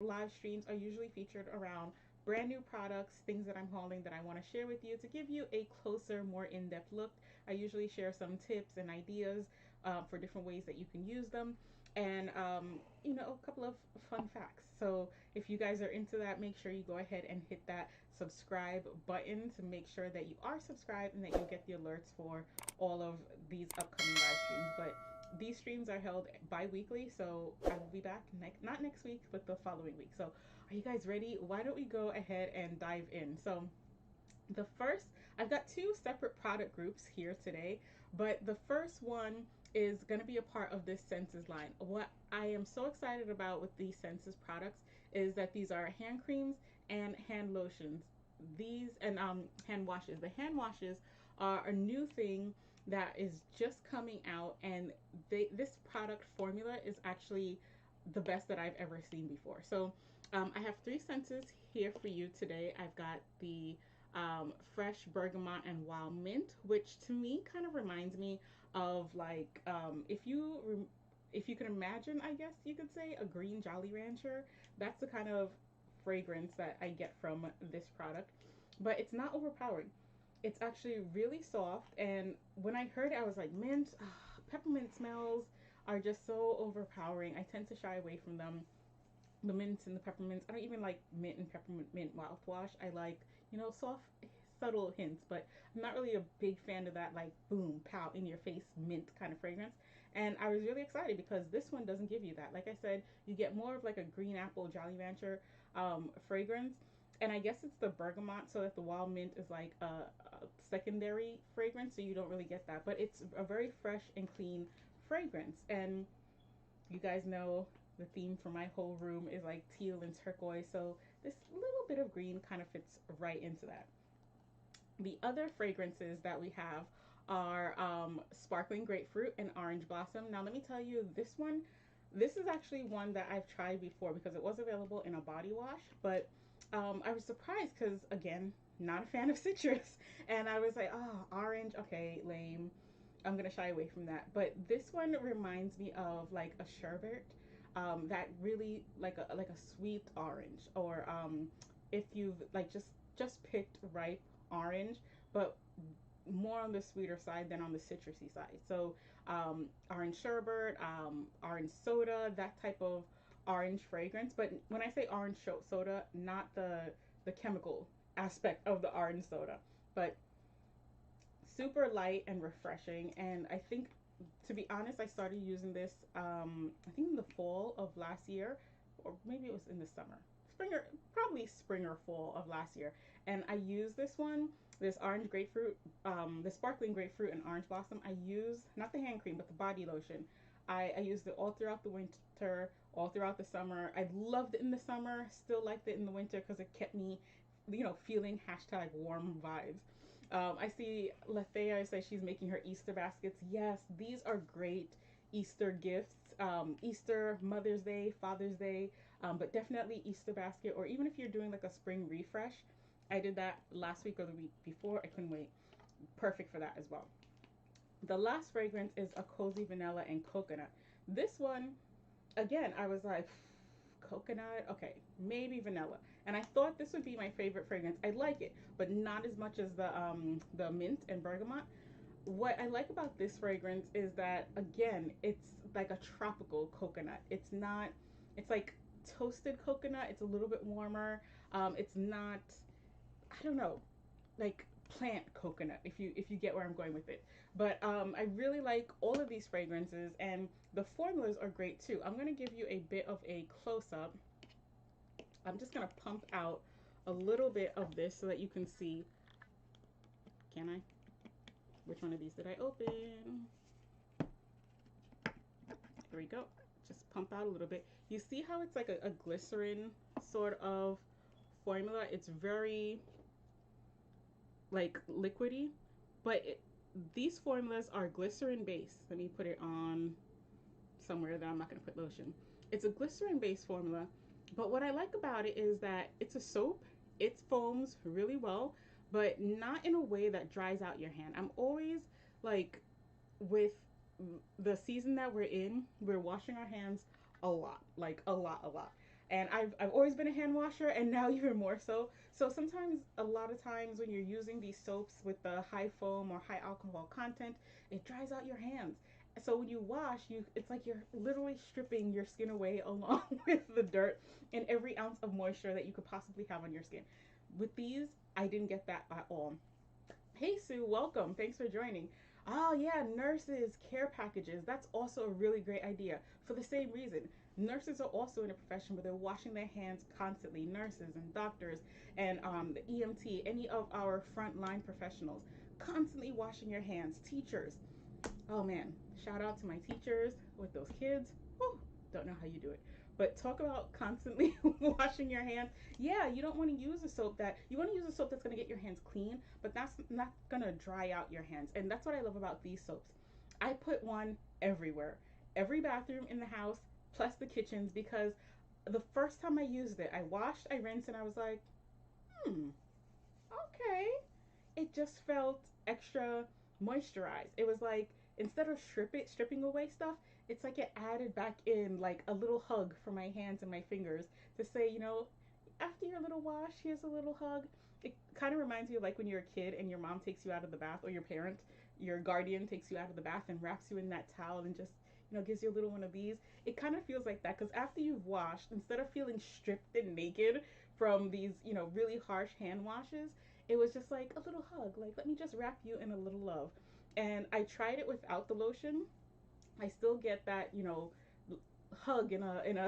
live streams are usually featured around brand new products, things that I'm hauling that I want to share with you to give you a closer, more in depth look. I usually share some tips and ideas for different ways that you can use them, and a couple of fun facts. So if you guys are into that, make sure you go ahead and hit that subscribe button to make sure that you are subscribed and that you get the alerts for all of these upcoming live streams. But these streams are held bi-weekly, so I will be back not next week but the following week. So are you guys ready? Why don't we go ahead and dive in? So the first, I've got two separate product groups here today, but the first one is going to be a part of this Senses line. What I am so excited about with these Senses products is that these are hand creams and hand lotions. These and hand washes. The hand washes are a new thing that is just coming out, and this product formula is actually the best that I've ever seen before. So I have three Senses here for you today. I've got the fresh bergamot and wild mint, which to me kind of reminds me of like if you can imagine, I guess you could say, a green Jolly Rancher. That's the kind of fragrance that I get from this product, but it's not overpowering. It's actually really soft, and when I heard it, I was like, mint, peppermint smells are just so overpowering. I tend to shy away from them, the mints and the peppermints. I don't even like mint and peppermint mint mouthwash. I like, soft, subtle hints, but I'm not really a big fan of that, like, boom, pow, in your face mint kind of fragrance. And I was really excited because this one doesn't give you that. Like I said, you get more of like a green apple Jolly Rancher fragrance. And I guess it's the bergamot, so that the wild mint is like a secondary fragrance, so you don't really get that. But it's a very fresh and clean fragrance. And you guys know the theme for my whole room is like teal and turquoise, so this little bit of green kind of fits right into that. The other fragrances that we have are sparkling grapefruit and orange blossom. Now let me tell you, this is actually one that I've tried before because it was available in a body wash, but I was surprised because, again, not a fan of citrus, and I was like, oh, orange, okay, lame. I'm gonna shy away from that. But this one reminds me of like a sherbet, that really like a sweet orange, or if you've like just picked ripe orange, but more on the sweeter side than on the citrusy side. So orange sherbet, orange soda, that type of orange fragrance. But when I say orange soda, not the chemical aspect of the orange soda, but super light and refreshing. And I think, to be honest, I started using this I think in the fall of last year, or maybe it was in the summer, spring, or probably spring or fall of last year. And I used this orange grapefruit, the sparkling grapefruit and orange blossom. I used not the hand cream but the body lotion. I used it all throughout the winter, all throughout the summer. I loved it in the summer, still liked it in the winter because it kept me, feeling hashtag warm vibes. I see Lethea say she's making her Easter baskets. Yes, these are great Easter gifts. Easter, Mother's Day, Father's Day, but definitely Easter basket, or even if you're doing like a spring refresh. I did that last week or the week before. I couldn't wait. Perfect for that as well. The last fragrance is a cozy vanilla and coconut. This one, again, I was like, coconut, okay, maybe vanilla. And I thought this would be my favorite fragrance. I like it, but not as much as the mint and bergamot. What I like about this fragrance is that, again, it's like a tropical coconut. It's not, it's like toasted coconut. It's a little bit warmer. It's not, I don't know, like plant coconut, if you get where I'm going with it. But I really like all of these fragrances, and the formulas are great too. I'm going to give you a bit of a close-up. I'm just going to pump out a little bit of this so that you can see. Can I? Which one of these did I open? There we go. Just pump out a little bit. You see how it's like a glycerin sort of formula? It's very like liquidy, but these formulas are glycerin based. Let me put it on somewhere that I'm not going to put lotion. It's a glycerin based formula, but what I like about it is that it's a soap. It foams really well, but not in a way that dries out your hand. I'm always like, with the season that we're in, we're washing our hands a lot, like a lot, a lot. And I've always been a hand washer, and now even more so. So sometimes, a lot of times when you're using these soaps with the high foam or high alcohol content, it dries out your hands. So when you wash, it's like you're literally stripping your skin away along with the dirt and every ounce of moisture that you could possibly have on your skin. With these, I didn't get that at all. Hey Sue, welcome. Thanks for joining. Oh yeah, nurses, care packages. That's also a really great idea for the same reason. Nurses are also in a profession where they're washing their hands constantly. Nurses and doctors and the EMT, any of our frontline professionals, constantly washing your hands. Teachers, oh man, shout out to my teachers with those kids. Whew, don't know how you do it. But talk about constantly washing your hands. Yeah, you don't want to use a soap that you want to use a soap that's going to get your hands clean, but that's not going to dry out your hands. And that's what I love about these soaps. I put one everywhere, every bathroom in the house, plus the kitchens, because the first time I used it, I washed, I rinsed, and I was like, okay, it just felt extra moisturized. It was like instead of stripping away stuff, it's like it added back in like a little hug for my hands and my fingers to say, after your little wash, here's a little hug. It kind of reminds me of like when you're a kid and your mom takes you out of the bath, or your parent, your guardian takes you out of the bath and wraps you in that towel and just gives you a little one of these. It kind of feels like that because after you've washed, instead of feeling stripped and naked from these really harsh hand washes, it was just like a little hug, like let me just wrap you in a little love. And I tried it without the lotion. I still get that hug in a in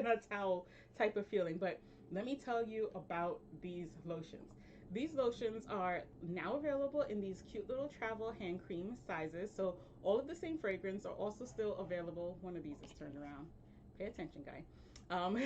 a towel type of feeling. But let me tell you about these lotions. These lotions are now available in these cute little travel hand cream sizes. So all of the same fragrance are also still available. One of these is turned around. Pay attention, guy. Um,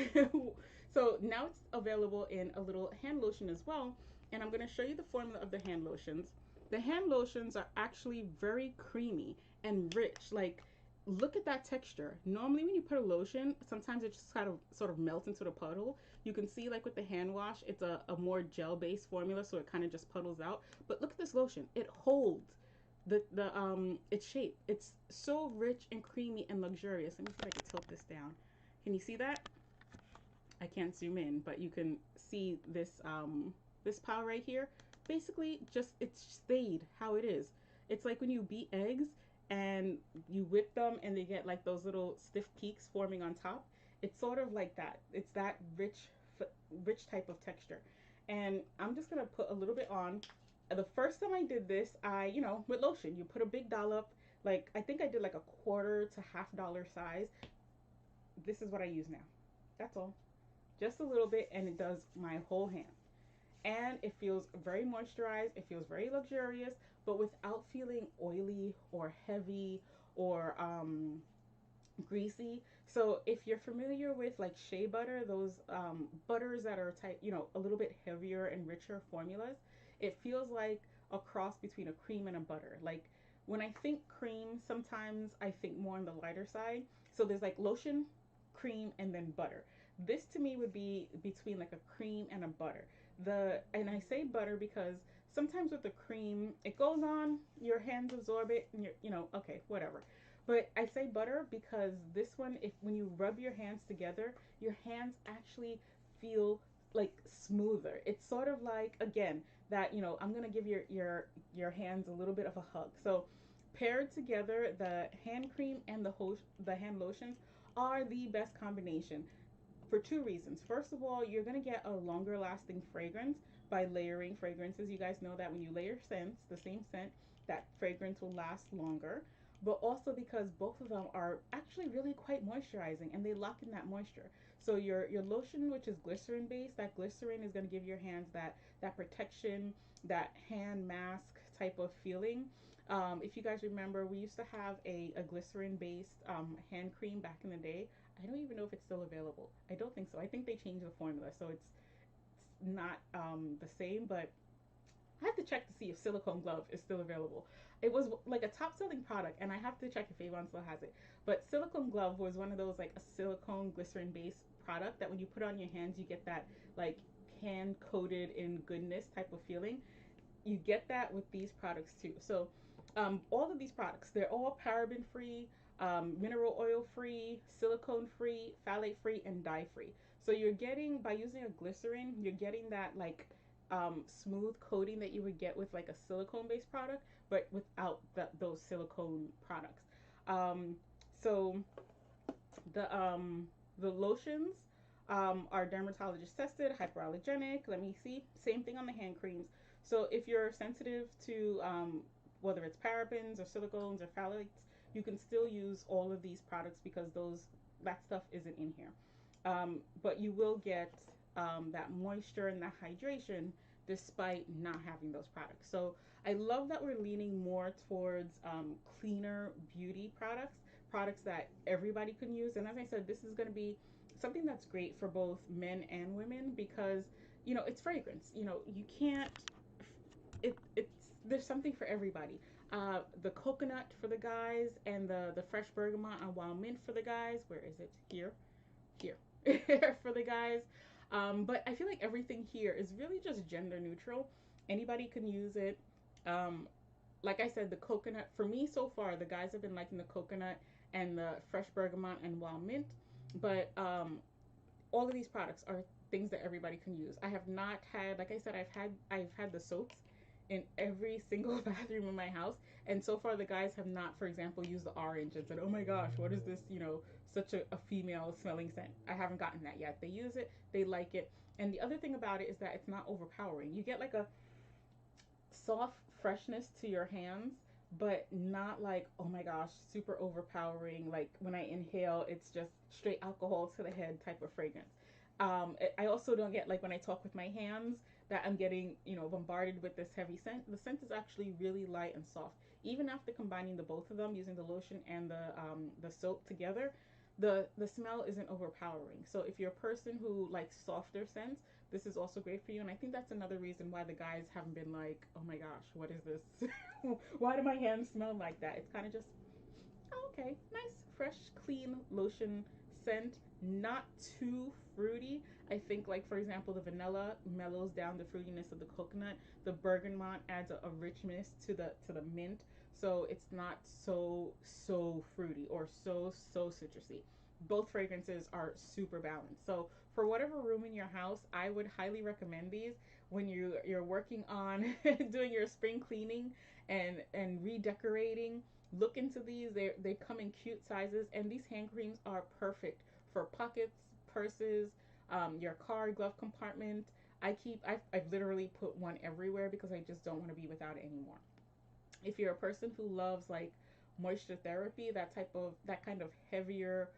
so now it's available in a little hand lotion as well. And I'm going to show you the formula of the hand lotions. The hand lotions are actually very creamy and rich. Like, look at that texture. Normally when you put a lotion, sometimes it just kind of sort of melts into the puddle. You can see like with the hand wash, it's a more gel based formula, so it kind of just puddles out. But look at this lotion. It holds the its shape. It's so rich and creamy and luxurious. Let me see if I can tilt this down. Can you see that? I can't zoom in, but you can see this pile right here. Basically, just it's stayed how it is. It's like when you beat eggs and you whip them and they get like those little stiff peaks forming on top. It's sort of like that. It's that rich type of texture. And I'm just gonna put a little bit on. The first time I did this, with lotion, you put a big dollop. Like I think I did like a quarter to $half size. This is what I use now. That's all. Just a little bit, and it does my whole hand. And it feels very moisturized. It feels very luxurious, but without feeling oily or heavy or greasy. So if you're familiar with like shea butter, those butters that are type, a little bit heavier and richer formulas, it feels like a cross between a cream and a butter. Like when I think cream, sometimes I think more on the lighter side. So there's like lotion, cream, and then butter. This to me would be between like a cream and a butter. And I say butter because sometimes with the cream, it goes on, your hands absorb it, and okay, whatever. But I say butter because this one, if when you rub your hands together, your hands actually feel like smoother. It's sort of like, again, that I'm gonna give your hands a little bit of a hug. So paired together, the hand cream and the hand lotions are the best combination for two reasons. First of all, you're going to get a longer lasting fragrance by layering fragrances. You guys know that when you layer scents, the same scent, that fragrance will last longer. But also because both of them are actually really quite moisturizing and they lock in that moisture. So your lotion, which is glycerin based, that glycerin is going to give your hands that protection, that hand mask type of feeling. If you guys remember, we used to have a glycerin based hand cream back in the day. I don't even know if it's still available. I don't think so. I think they changed the formula, so it's not the same. But I have to check to see if silicone glove is still available. It was like a top selling product, and I have to check if Avon still has it. But silicone glove was one of those like a silicone glycerin based product that when you put on your hands, you get that like hand coated in goodness type of feeling. You get that with these products too. So all of these products, they're all paraben free, mineral oil free, silicone free, phthalate free, and dye free. So you're getting, by using a glycerin, you're getting that like smooth coating that you would get with like a silicone based product, but without those silicone products. Um, so the lotions are dermatologist tested, hypoallergenic. Let me see. Same thing on the hand creams. So if you're sensitive to whether it's parabens or silicones or phthalates, you can still use all of these products because that stuff isn't in here. But you will get that moisture and that hydration despite not having those products. So I love that we're leaning more towards cleaner beauty products, products that everybody can use. And as I said, this is going to be something that's great for both men and women because, it's fragrance. You can't, it's there's something for everybody. The coconut for the guys and the fresh bergamot and wild mint for the guys. Where is it? Here for the guys. But I feel like everything here is really just gender neutral. Anybody can use it. Um, like I said, the coconut, for me so far, the guys have been liking the coconut and the fresh bergamot and wild mint. But all of these products are things that everybody can use. I have not had, like I said, I've had the soaps in every single bathroom in my house, and so far the guys have not, for example, used the orange and said, "Oh my gosh, what is this?" Such a female smelling scent. I haven't gotten that yet. They use it, they like it, and the other thing about it is that it's not overpowering. You get like a soft freshness to your hands, but not like, oh my gosh, super overpowering. Like when I inhale, it's just straight alcohol to the head type of fragrance. I also don't get like when I talk with my hands that I'm getting, bombarded with this heavy scent. The scent is actually really light and soft. Even after combining the both of them, using the lotion and the soap together, the smell isn't overpowering. So if you're a person who likes softer scents, this is also great for you. And I think that's another reason why the guys haven't been like, oh my gosh, what is this? Why do my hands smell like that? It's kind of just, oh, okay, nice, fresh, clean lotion scent. Not too fruity. I think, like for example, the vanilla mellows down the fruitiness of the coconut. The bergamot adds a richness to the mint, so it's not so fruity or so citrusy. Both fragrances are super balanced. So for whatever room in your house, I would highly recommend these when you're working on doing your spring cleaning and redecorating. Look into these. They come in cute sizes, and these hand creams are perfect for pockets, purses, your car glove compartment. I've literally put one everywhere because I just don't want to be without it anymore. If you're a person who loves like moisture therapy, that kind of heavier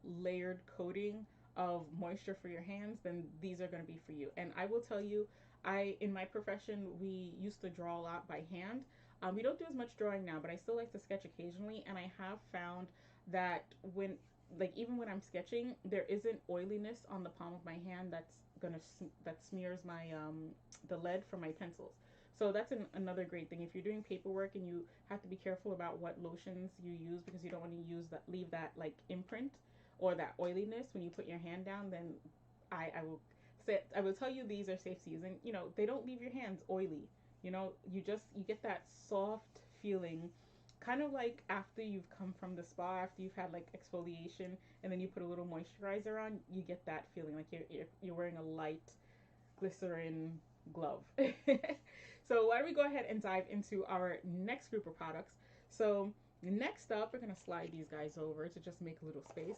layered coating of moisture for your hands, then these are going to be for you. And I will tell you, I in my profession we used to draw a lot by hand. We don't do as much drawing now, but I still like to sketch occasionally, and I have found that when like even when I'm sketching, there isn't oiliness on the palm of my hand that smears my the lead from my pencils. So that's another great thing. If you're doing paperwork and you have to be careful about what lotions you use because you don't want to leave that like imprint or that oiliness when you put your hand down, then I will tell you these are safe to use. And they don't leave your hands oily. You get that soft feeling, kind of like after you've come from the spa, after you've had like exfoliation, and then you put a little moisturizer on. You get that feeling like you're wearing a light glycerin glove. So why don't we go ahead and dive into our next group of products. So next up, we're gonna slide these guys over to just make a little space.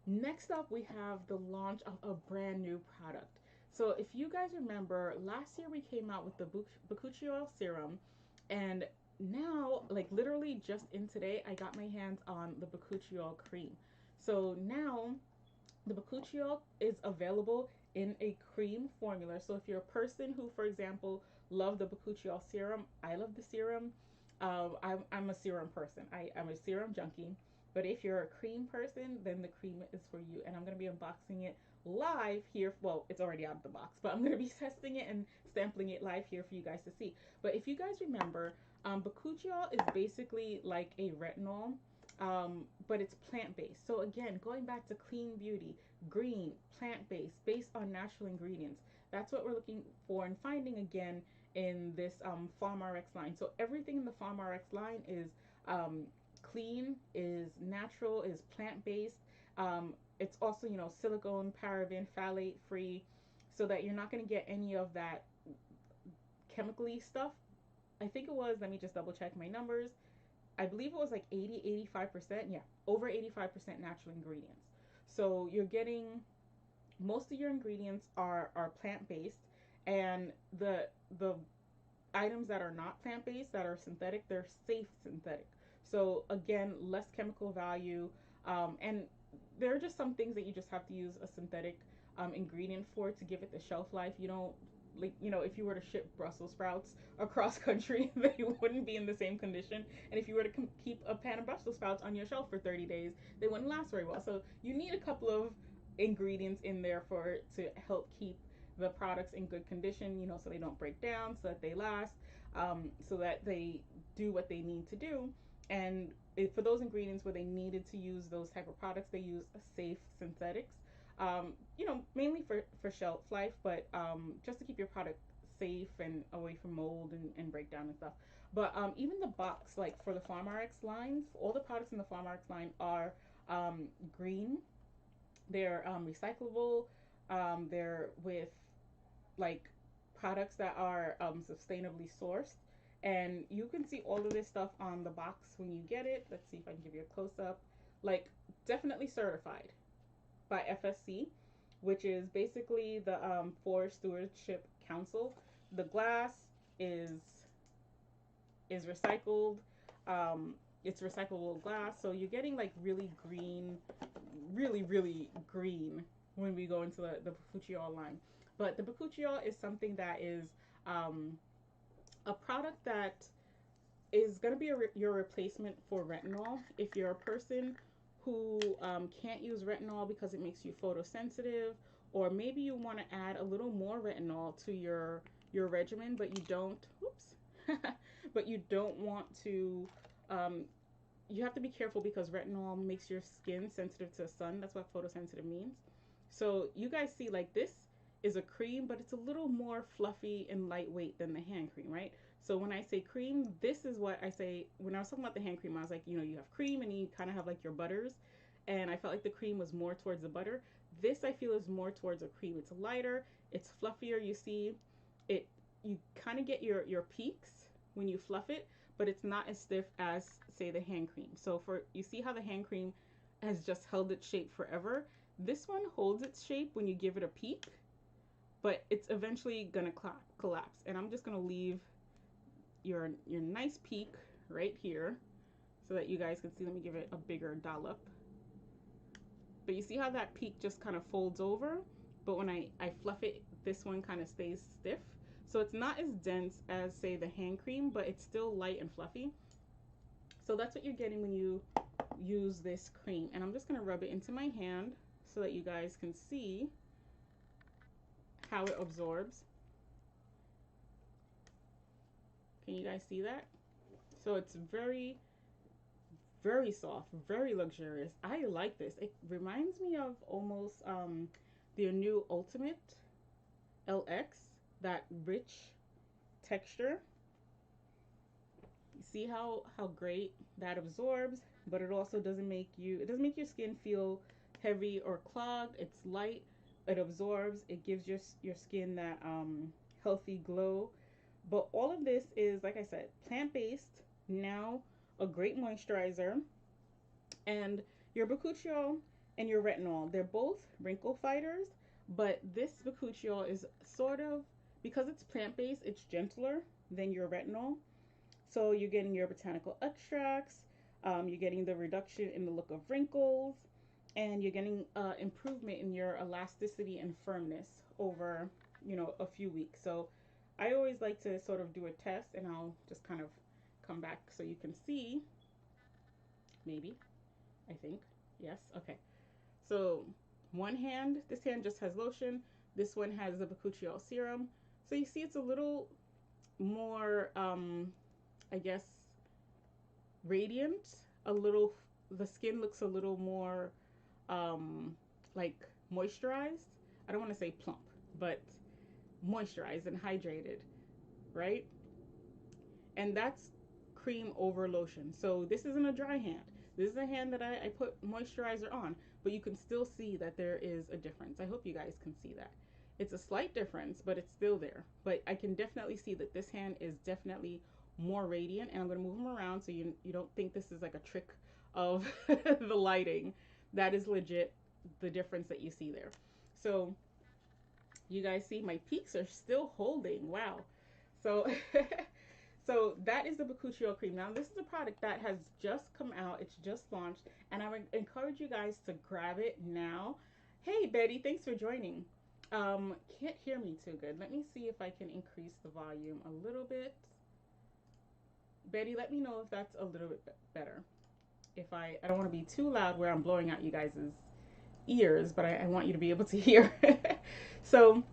Next up, we have the launch of a brand new product. So if you guys remember, last year we came out with the Bakuchiol serum, and now, like literally just in today, I got my hands on the Bakuchiol cream. So now the bakuchiol is available in a cream formula. So if you're a person who, for example, love the bakuchiol serum, I love the serum. I'm a serum person. I'm a serum junkie. But if you're a cream person, then the cream is for you. And I'm going to be unboxing it live here. Well, it's already out of the box, but I'm going to be testing it and sampling it live here for you guys to see. But if you guys remember, bakuchiol is basically like a retinol, but it's plant based. So again, going back to clean beauty, green, plant based, based on natural ingredients. That's what we're looking for and finding again in this Farm RX line. So everything in the Farm RX line is clean, is natural, is plant based. it's also, you know, silicone, paraben, phthalate free, so that you're not going to get any of that chemically stuff. I think it was, let me just double check my numbers. I believe it was like 85%. Yeah, over 85% natural ingredients. So you're getting, most of your ingredients are plant based, and the items that are not plant based, that are synthetic, they're safe synthetic. So again, less chemical value, and there are just some things that you just have to use a synthetic ingredient for to give it the shelf life. You don't, like, you know, if you were to ship Brussels sprouts across country, they wouldn't be in the same condition. And if you were to keep a pan of Brussels sprouts on your shelf for 30 days, they wouldn't last very well. So you need a couple of ingredients in there for to help keep the products in good condition, you know, so they don't break down, so that they last, so that they do what they need to do. And for those ingredients where they needed to use those type of products, they use safe synthetics, you know, mainly for shelf life, but just to keep your product safe and away from mold and breakdown and stuff. But even the box, like for the PharmRx lines, all the products in the PharmRx line are green. They're recyclable. They're with like products that are sustainably sourced. And you can see all of this stuff on the box when you get it. Let's see if I can give you a close up. Like, definitely certified by FSC, which is basically the Forest Stewardship Council. The glass is is recycled. It's recyclable glass, so you're getting like really green, really green when we go into the Bakuchiol line. But the Bakuchiol is something that is a product that is going to be your replacement for retinol. If you're a person who can't use retinol because it makes you photosensitive, or maybe you want to add a little more retinol to your regimen, but you don't. Oops. But you don't want to. You have to be careful because retinol makes your skin sensitive to the sun. That's what photosensitive means. So you guys see, like, this is a cream, but it's a little more fluffy and lightweight than the hand cream, right? So when I say cream, this is what I say. When I was talking about the hand cream, I was like, you know, you have cream and you kind of have like your butters. And I felt like the cream was more towards the butter. This I feel is more towards a cream. It's lighter, it's fluffier. You see, it, you kind of get your peaks when you fluff it, but it's not as stiff as, say, the hand cream. So for, you see how the hand cream has just held its shape forever. This one holds its shape when you give it a peak, but it's eventually gonna collapse. And I'm just gonna leave your nice peak right here so that you guys can see. Let me give it a bigger dollop. But you see how that peak just kind of folds over, but when I fluff it, this one kind of stays stiff. So it's not as dense as, say, the hand cream, but it's still light and fluffy. So that's what you're getting when you use this cream. And I'm just gonna rub it into my hand so that you guys can see how it absorbs. Can you guys see that? So it's very, very soft, very luxurious. I like this. It reminds me of almost their new Ultimate LX, that rich texture. You see how great that absorbs, but it also doesn't make you, it doesn't make your skin feel heavy or clogged. It's light, it absorbs, it gives your skin that healthy glow. But all of this is, like I said, plant-based, now a great moisturizer. And your bakuchiol and your retinol, they're both wrinkle fighters, but this bakuchiol is sort of, because it's plant-based, it's gentler than your retinol. So you're getting your botanical extracts, you're getting the reduction in the look of wrinkles, and you're getting improvement in your elasticity and firmness over, you know, a few weeks. So I always like to sort of do a test, and I'll just kind of come back so you can see. Maybe, I think, yes, okay. So one hand, this hand just has lotion. This one has the bakuchiol serum. So you see it's a little more, I guess, radiant. A little, the skin looks a little more like moisturized. I don't want to say plump, but moisturized and hydrated, right? And that's cream over lotion. So this isn't a dry hand. This is a hand that I put moisturizer on. but you can still see that there is a difference. I hope you guys can see that. It's a slight difference, but it's still there. But I can definitely see that this hand is definitely more radiant, and I'm going to move them around so you don't think this is like a trick of the lighting. That is legit the difference that you see there. So you guys see my peaks are still holding. Wow. So so that is the Bakuchiyo cream. Now this is a product that has just come out. It's just launched, and I would encourage you guys to grab it now. Hey Betty, thanks for joining. Can't hear me too good. Let me see if I can increase the volume a little bit. Betty, let me know if that's a little bit better. If I don't want to be too loud where I'm blowing out you guys' ears, but I want you to be able to hear. so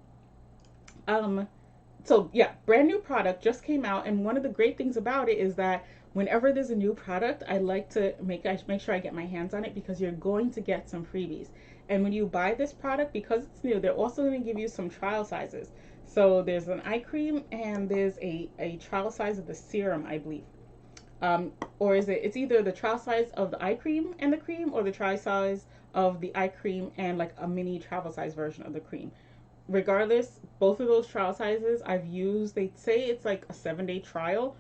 so yeah, brand new product just came out, and one of the great things about it is that whenever there's a new product, I like to make sure I get my hands on it, because you're going to get some freebies. And when you buy this product, because it's new, they're also going to give you some trial sizes. So there's an eye cream, and there's a trial size of the serum, I believe. Or it's either the trial size of the eye cream and the cream, or the trial size of the eye cream and like a mini travel size version of the cream. Regardless, both of those trial sizes I've used. They say it's like a 7-day trial.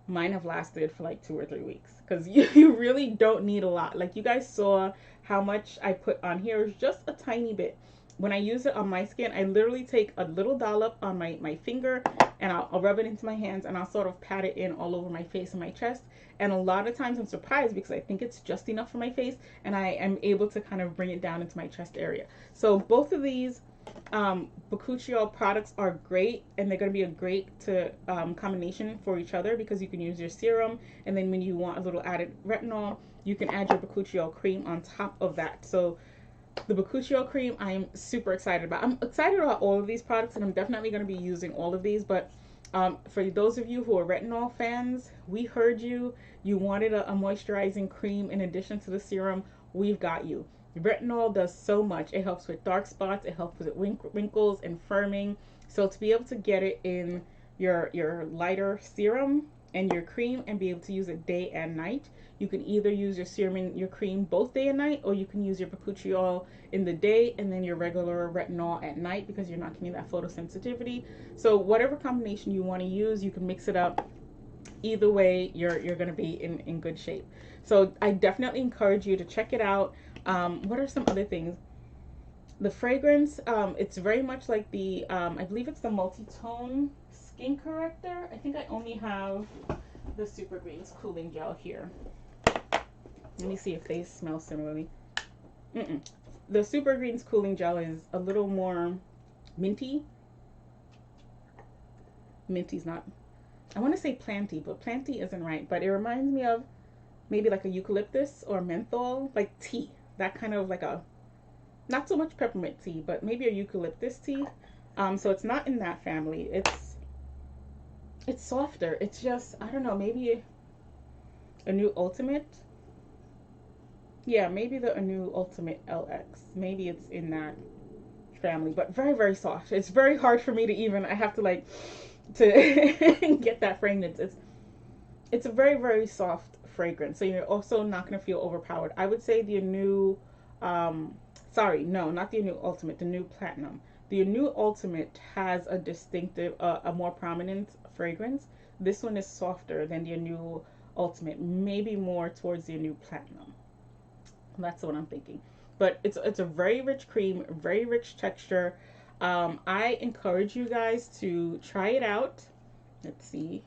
Mine have lasted for like 2 or 3 weeks, because you really don't need a lot. Like you guys saw how much I put on here is just a tiny bit. When I use it on my skin, I literally take a little dollop on my finger, and I'll rub it into my hands, and I'll sort of pat it in all over my face and my chest. And a lot of times I'm surprised, because I think it's just enough for my face, and I am able to kind of bring it down into my chest area. So both of these Bakuchiyo products are great, and they're going to be a great combination for each other, because you can use your serum, and then when you want a little added retinol, you can add your Bakuchiyo cream on top of that. So the Bakuchiyo cream, I am super excited about. I'm excited about all of these products, and I'm definitely going to be using all of these. But for those of you who are retinol fans, we heard you. You wanted a moisturizing cream in addition to the serum. We've got you. Retinol does so much. It helps with dark spots. It helps with wrinkles and firming. So to be able to get it in your lighter serum and your cream, and be able to use it day and night, you can either use your serum and your cream both day and night, or you can use your Bakuchiyo in the day and then your regular retinol at night, because you're not getting that photosensitivity. So whatever combination you want to use, you can mix it up. Either way, you're going to be in good shape. So I definitely encourage you to check it out. What are some other things? The fragrance, it's very much like the, I believe it's the multi-tone skin corrector. I think I only have the Super Greens cooling gel here. Let me see if they smell similarly. The Super Greens cooling gel is a little more minty. Minty's not, I want to say planty, but planty isn't right. But it reminds me of maybe like a eucalyptus or menthol, like tea. That kind of like a, not so much peppermint tea, but maybe a eucalyptus tea. So it's not in that family. It's softer. It's just, I don't know, maybe a new ultimate. Yeah, maybe the new ultimate LX. Maybe it's in that family, but very, very soft. It's very hard for me to even, I have to like, to get that fragrance. It's a very, very soft fragrance. So you're also not going to feel overpowered. I would say the new, sorry, no, not the new ultimate, the new platinum. The new ultimate has a distinctive, a more prominent fragrance. This one is softer than the new ultimate, maybe more towards the new platinum. That's what I'm thinking. But it's a very rich cream, very rich texture. I encourage you guys to try it out. Let's see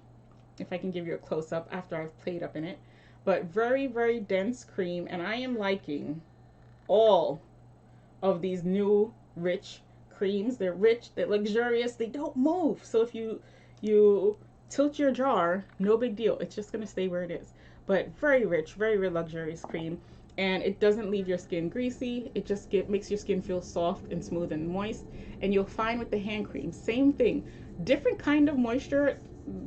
if I can give you a close-up after I've played up in it. But very, very dense cream, and I am liking all of these new rich creams. They're rich, they're luxurious, they don't move. So if you tilt your jar, no big deal. It's just gonna stay where it is. But very rich, very, very luxurious cream. And it doesn't leave your skin greasy. It just makes your skin feel soft and smooth and moist. And you'll find with the hand cream, same thing. Different kind of moisture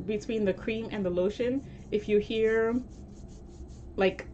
between the cream and the lotion. If you hear like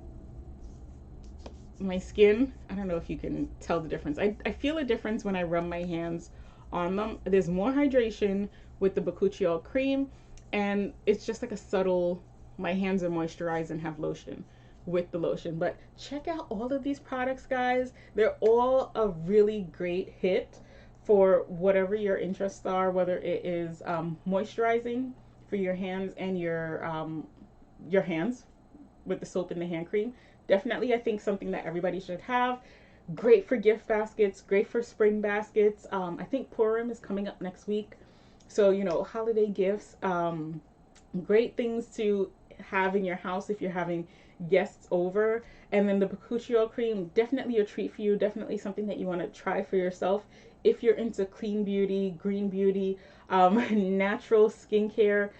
my skin, I don't know if you can tell the difference. I feel a difference when I rub my hands on them. There's more hydration with the Bakuchiyo cream, and it's just like a subtle, my hands are moisturized and have lotion. with the lotion. But check out all of these products, guys. They're all a really great hit for whatever your interests are, whether it is moisturizing for your hands and your hands with the soap and the hand cream. Definitely, I think something that everybody should have. Great for gift baskets, great for spring baskets. I think Purim is coming up next week. So, you know, holiday gifts, great things to have in your house if you're having guests over. And then the Bakuchi cream, definitely a treat for you, definitely something that you want to try for yourself if you're into clean beauty, green beauty, natural skincare.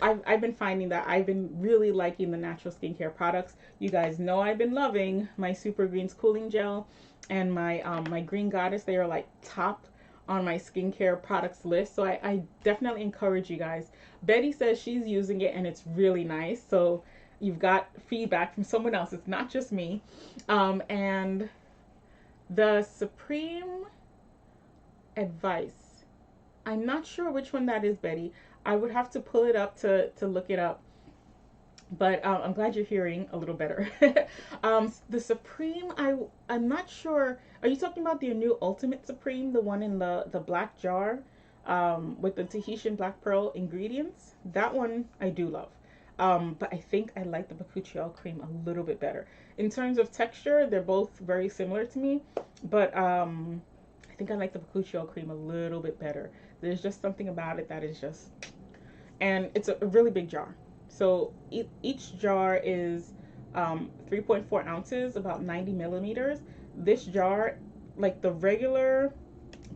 I've been finding that I've been really liking the natural skincare products. You guys know I've been loving my Super Greens Cooling Gel and my Green Goddess. They are like top on my skincare products list. So I definitely encourage you guys. Betty says she's using it and it's really nice. So you've got feedback from someone else. It's not just me. And the Supreme Advice. I'm not sure which one that is, Betty. I would have to pull it up to look it up. But I'm glad you're hearing a little better. The Supreme, I'm not sure. Are you talking about the new Ultimate Supreme, the one in the black jar with the Tahitian black pearl ingredients? That one I do love. But I think I like the Bakuchiol cream a little bit better. In terms of texture, they're both very similar to me. But I think I like the Bakuchiol cream a little bit better. There's just something about it that is just... And it's a really big jar. So each jar is 3.4 ounces, about 90 millimeters. This jar, like the regular,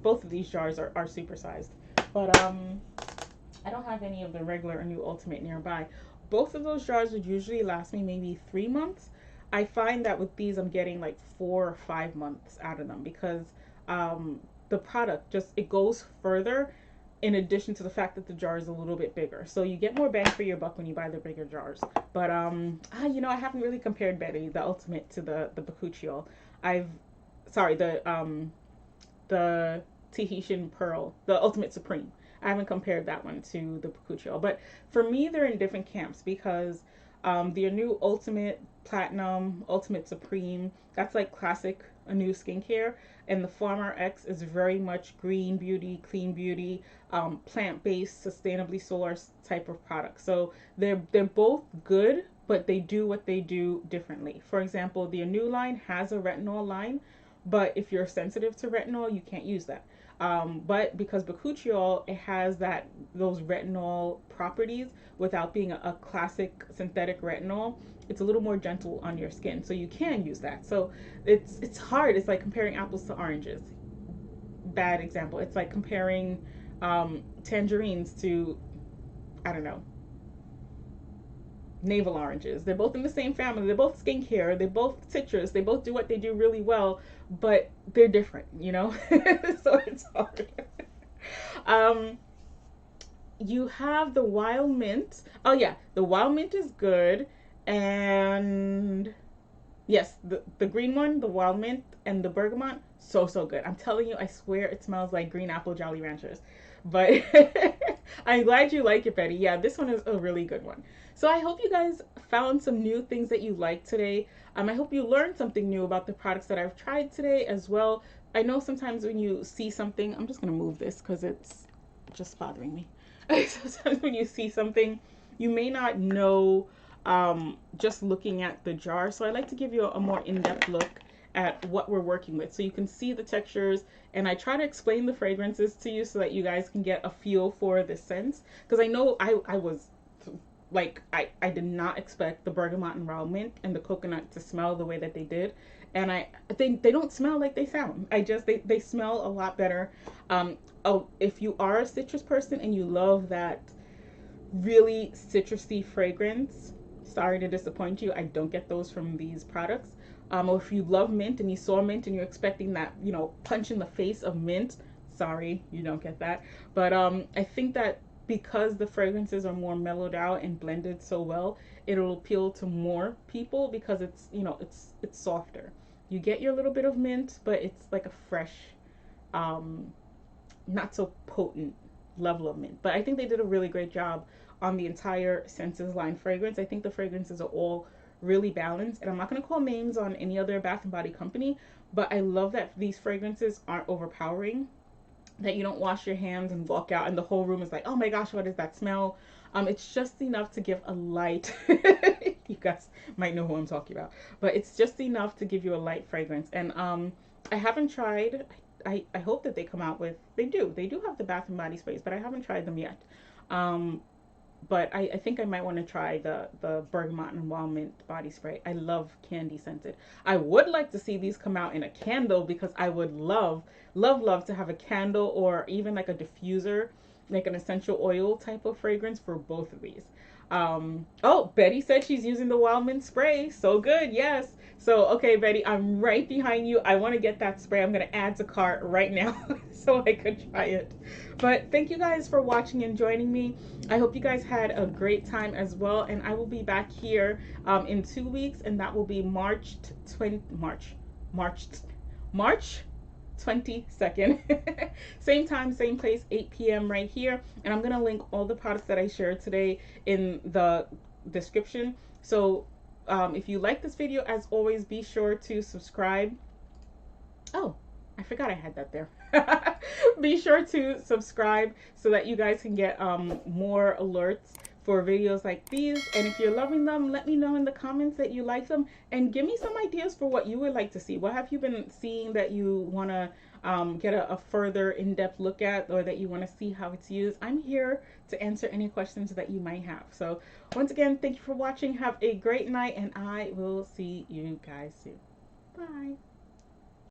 both of these jars are supersized. But I don't have any of the regular or new Ultimate nearby. Both of those jars would usually last me maybe 3 months. I find that with these, I'm getting like 4 or 5 months out of them because the product just, it goes further, in addition to the fact that the jar is a little bit bigger. So you get more bang for your buck when you buy the bigger jars. But you know, I haven't really compared, Betty, the Ultimate to the Bakuchiol. The Tahitian Pearl, the Ultimate Supreme. I haven't compared that one to the Bakuchiol. But for me, they're in different camps because the new Ultimate Platinum, Ultimate Supreme, that's like classic new skincare, and the Farmer X is very much green beauty, clean beauty, plant-based, sustainably sourced type of product. So they're both good, but they do what they do differently. For example, the new line has a retinol line, but if you're sensitive to retinol, you can't use that. But because Bakuchiol, it has those retinol properties without being a classic synthetic retinol, it's a little more gentle on your skin, so you can use that. So it's hard. It's like comparing apples to oranges. Bad example. It's like comparing tangerines to, I don't know, navel oranges. They're both in the same family. They're both skincare. They're both citrus. They both do what they do really well, but they're different, you know? So it's hard. You have the wild mint. Oh yeah, the wild mint is good. And yes, the green one, the wild mint, and the bergamot, so good. I'm telling you, I swear it smells like green apple Jolly Ranchers. But I'm glad you like it, Betty. Yeah, this one is a really good one. So I hope you guys found some new things that you like today. I hope you learned something new about the products that I've tried today as well. I know sometimes when you see something, I'm just gonna move this because it's just bothering me. Sometimes when you see something, you may not know just looking at the jar. So I like to give you a more in-depth look at what we're working with, so you can see the textures, and I try to explain the fragrances to you so that you guys can get a feel for the scents, because I know I was like, I did not expect the bergamot and raw mint and the coconut to smell the way that they did, and they don't smell like they sound. They smell a lot better. Oh, if you are a citrus person and you love that really citrusy fragrance, sorry to disappoint you, I don't get those from these products. Or if you love mint and you saw mint and you're expecting that, you know, punch in the face of mint, sorry, you don't get that. But I think that because the fragrances are more mellowed out and blended so well, it'll appeal to more people because it's, you know, it's softer. You get your little bit of mint, but it's like a fresh, not so potent level of mint. But I think they did a really great job on the entire Senses line fragrance. I think the fragrances are all really balanced. And I'm not going to call names on any other Bath and Body company, but I love that these fragrances aren't overpowering, that you don't wash your hands and walk out and the whole room is like, oh my gosh, what is that smell? It's just enough to give a light. You guys might know who I'm talking about, but it's just enough to give you a light fragrance. And I haven't tried. I hope that they come out with. They do have the Bath and Body sprays, but I haven't tried them yet. Um, but I think I might want to try the bergamot and wild mint body spray. I love candy scented. I would like to see these come out in a candle, because I would love to have a candle or even like a diffuser, like an essential oil type of fragrance for both of these. Oh, Betty said she's using the wild mint spray. So good, yes. So, okay, Betty, I'm right behind you. I want to get that spray. I'm going to add to cart right now so I could try it. But thank you guys for watching and joining me. I hope you guys had a great time as well. And I will be back here in 2 weeks, and that will be March 22nd. Same time, same place, 8 p.m. right here. And I'm going to link all the products that I shared today in the description. So if you like this video, as always, be sure to subscribe. Oh, I forgot I had that there. Be sure to subscribe so that you guys can get more alerts for videos like these. And if you're loving them, let me know in the comments that you like them, and give me some ideas for what you would like to see. What have you been seeing that you want to get a further in-depth look at, or that you want to see how it's used? I'm here to answer any questions that you might have. So once again, thank you for watching. Have a great night, and I will see you guys soon. Bye.